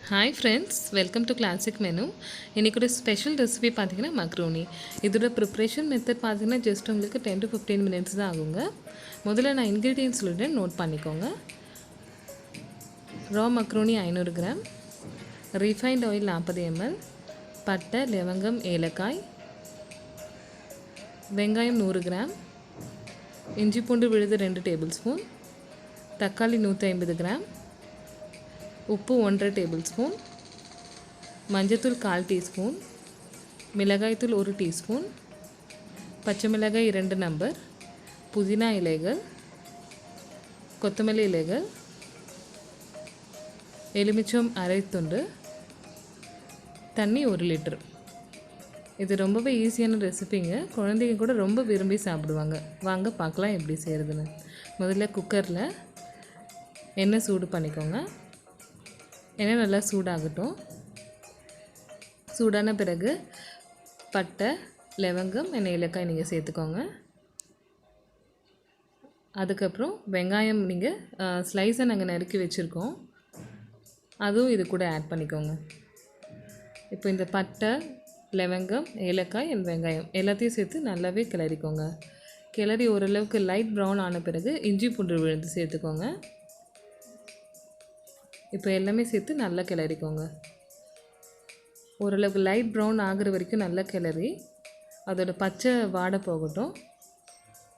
Hi friends, welcome to classic menu. இன்றைக்கி ஒரு special recipe பார்த்திங்கன்னா மக்ரூனி. இதோட ப்ரிப்ரேஷன் மெத்தட் பார்த்திங்கன்னா ஜஸ்ட் உங்களுக்கு 10 to 15 மினிட்ஸ் தான் ஆகுங்க. முதல்ல நான் இன்க்ரீடியன்ட்ஸ் சொல்லிட்டு நோட் பண்ணிக்கோங்க. Raw macaroni 500 gram, refined oil 40 ml, பட்டை, லவங்கம், ஏலக்காய், வெங்காயம் 100 கிராம், இஞ்சி பூண்டு விழுது 2 டேபிள் ஸ்பூன், தக்காளி 150 கிராம், உப்பு 1.5 டேபிள் ஸ்பூன், மஞ்சத்தூள் 1/4 டீஸ்பூன், மிளகாய்த்தூள் 1 டீஸ்பூன், பச்சை மிளகாய் 2 நம்பர், புதினா இலைகள், கொத்தமல்லி இலைகள், எலுமிச்சம் அரை துண்டு, தண்ணி 1 லிட்டர். இது ரொம்பவே ஈஸியான ரெசிபிங்க. குழந்தைங்க கூட ரொம்ப விரும்பி சாப்பிடுவாங்க. வாங்க பார்க்கலாம் எப்படி செய்கிறதுன்னு. முதல்ல குக்கரில் எண்ணெய் சூடு பண்ணிக்கோங்க. எண்ணெய் நல்லா சூடாகட்டும். சூடான பிறகு பட்டை, லவங்கம், ஏலக்காய் நீங்கள் சேர்த்துக்கோங்க. அதுக்கப்புறம் வெங்காயம் நீங்கள் ஸ்லைஸை நாங்கள் நறுக்கி வச்சுருக்கோம், அதுவும் இது கூட ஆட் பண்ணிக்கோங்க. இப்போ இந்த பட்டை, லவங்கம், ஏலக்காய் அண்ட் வெங்காயம் எல்லாத்தையும் சேர்த்து நல்லாவே கிளறிக்கோங்க. கிளறி ஓரளவுக்கு லைட் ப்ரௌன் ஆன பிறகு இஞ்சி பூண்டு விழுந்து சேர்த்துக்கோங்க. இப்போ எல்லாமே சேர்த்து நல்லா கிளறிக்கோங்க. ஓரளவுக்கு லைட் ப்ரௌன் ஆகிற வரைக்கும் நல்லா கிளறி அதோட பச்சை வாடை போகட்டும்,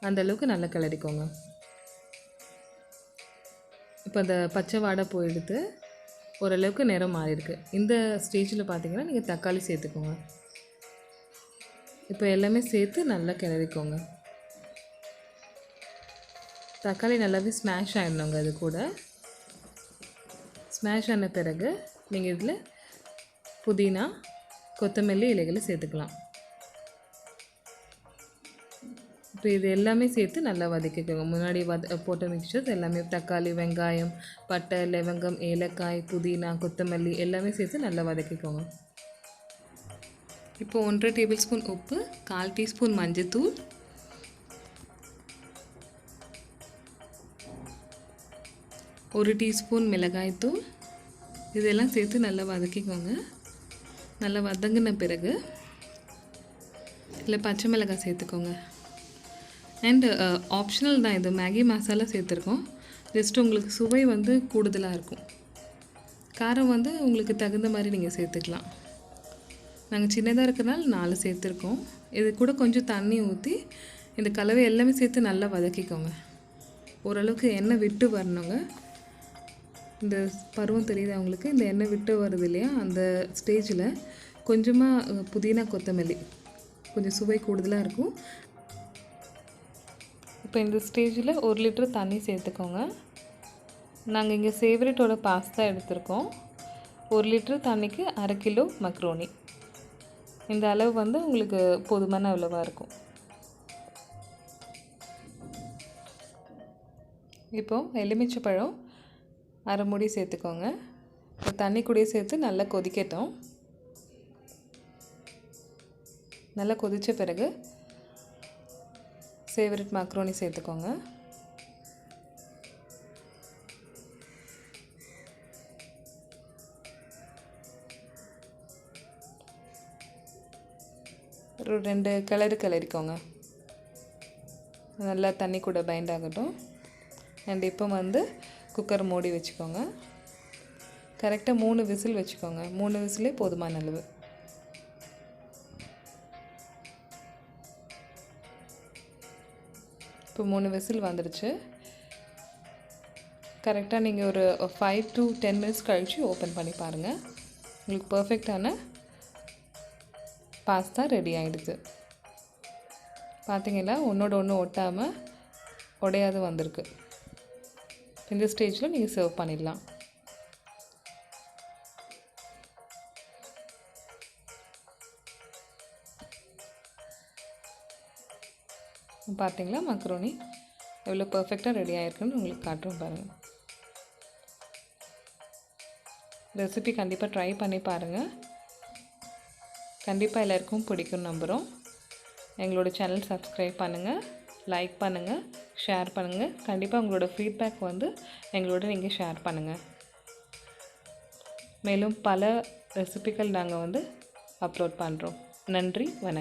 அந்தளவுக்கு நல்லா கிளறிக்கோங்க. இப்போ அந்த பச்சை வாடை போயிடுத்து, ஓரளவுக்கு நிறம் மாறியிருக்கு. இந்த ஸ்டேஜில் பார்த்திங்கன்னா நீங்கள் தக்காளி சேர்த்துக்கோங்க. இப்போ எல்லாமே சேர்த்து நல்லா கிளறிக்கோங்க. தக்காளி நல்லாவே ஸ்மாஷ் ஆகிடணுங்க. அது கூட ஸ்மாஷ் ஆன பிறகு நீங்கள் இதில் புதினா, கொத்தமல்லி இலைகளை சேர்த்துக்கலாம். இப்போ இது எல்லாமே சேர்த்து நல்லா வதக்கிக்கோங்க. முன்னாடி போட்ட மிக்சர்ஸ் எல்லாமே தக்காளி, வெங்காயம், பட்டை, லவங்கம், ஏலக்காய், புதினா, கொத்தமல்லி எல்லாமே சேர்த்து நல்லா வதக்கிக்கோங்க. இப்போ 1.5 டேபிள் ஸ்பூன் உப்பு, 1/4 டீஸ்பூன் மஞ்சத்தூள், 1 டீஸ்பூன் மிளகாய்த்தூள் இதெல்லாம் சேர்த்து நல்லா வதக்கிக்கோங்க. நல்லா வதங்கின பிறகு இல்லை பச்சை மிளகாய் சேர்த்துக்கோங்க. அண்டு ஆப்ஷனல் தான் இது, மேகி மசாலா சேர்த்துருக்கோம். ஜஸ்ட் உங்களுக்கு சுவை வந்து கூடுதலாக இருக்கும். காரம் வந்து உங்களுக்கு தகுந்த மாதிரி நீங்கள் சேர்த்துக்கலாம். நாங்கள் சின்னதாக இருக்கிறனால 4 சேர்த்துருக்கோம். இது கூட கொஞ்சம் தண்ணி ஊற்றி இந்த கலவை எல்லாமே சேர்த்து நல்லா வதக்கிக்கோங்க. ஓரளவுக்கு எண்ணெய் விட்டு வரணுங்க. இந்த பருவம் தெரியுது அவங்களுக்கு, இந்த எண்ணெய் விட்டு வருது இல்லையா, அந்த ஸ்டேஜில் கொஞ்சமாக புதினா, கொத்தமல்லி கொஞ்சம் சுவை கூடுதலாக இருக்கும். இப்போ இந்த ஸ்டேஜில் 1 லிட்டர் தண்ணி சேர்த்துக்கோங்க. நாங்கள் இங்கே ஃபேவரட்டோட பாஸ்தா எடுத்திருக்கோம். 1 லிட்டர் தண்ணிக்கு 1/2 கிலோ மக்ரோனி. இந்த அளவு வந்து உங்களுக்கு போதுமான அளவாக இருக்கும். இப்போது எலுமிச்சை பழம் 1/2 மூடி சேர்த்துக்கோங்க. இப்போ தண்ணி கூடயே சேர்த்து நல்லா கொதிக்கட்டும். நல்லா கொதித்த பிறகு ஃபேவரட் மக்ரோனி சேர்த்துக்கோங்க. ஒரு 2 கிளறிக்கோங்க. நல்லா தண்ணி கூட பைண்ட் ஆகட்டும். அண்ட் இப்போ வந்து குக்கர் மூடி வச்சுக்கோங்க. கரெக்டாக 3 விசில் வச்சுக்கோங்க. 3 விசிலே போதுமான அளவு. இப்போ 3 விசில் வந்துடுச்சு. கரெக்டாக நீங்கள் ஒரு 5 to 10 மினிட்ஸ் கழித்து ஓப்பன் பண்ணி பாருங்கள். உங்களுக்கு பர்ஃபெக்டான பாஸ்தா ரெடி ஆகிடுது. பார்த்தீங்களா, ஒன்றோட ஒன்று ஒட்டாமல் உடையாது வந்திருக்கு. இந்த ஸ்டேஜில் நீங்கள் சர்வ் பண்ணிடலாம். பார்த்தீங்களா, மக்ரோனி எவ்வளோ பர்ஃபெக்டாக ரெடி ஆகிருக்குன்னு உங்களுக்கு காட்டுறோம் பாருங்கள். ரெசிபி கண்டிப்பாக ட்ரை பண்ணி பாருங்கள். கண்டிப்பாக எல்லாருக்கும் பிடிக்கும்னு நம்புகிறோம். எங்களோட சேனல் சப்ஸ்கிரைப் பண்ணுங்கள், லைக் பண்ணுங்கள், ஷேர் பண்ணுங்கள். கண்டிப்பாக உங்களோட ஃபீட்பேக் வந்து எங்களோட நீங்கள் ஷேர் பண்ணுங்கள். மேலும் பல ரெசிபிகள் நாங்கள் வந்து அப்லோட் பண்ணுறோம். நன்றி, வணக்கம்.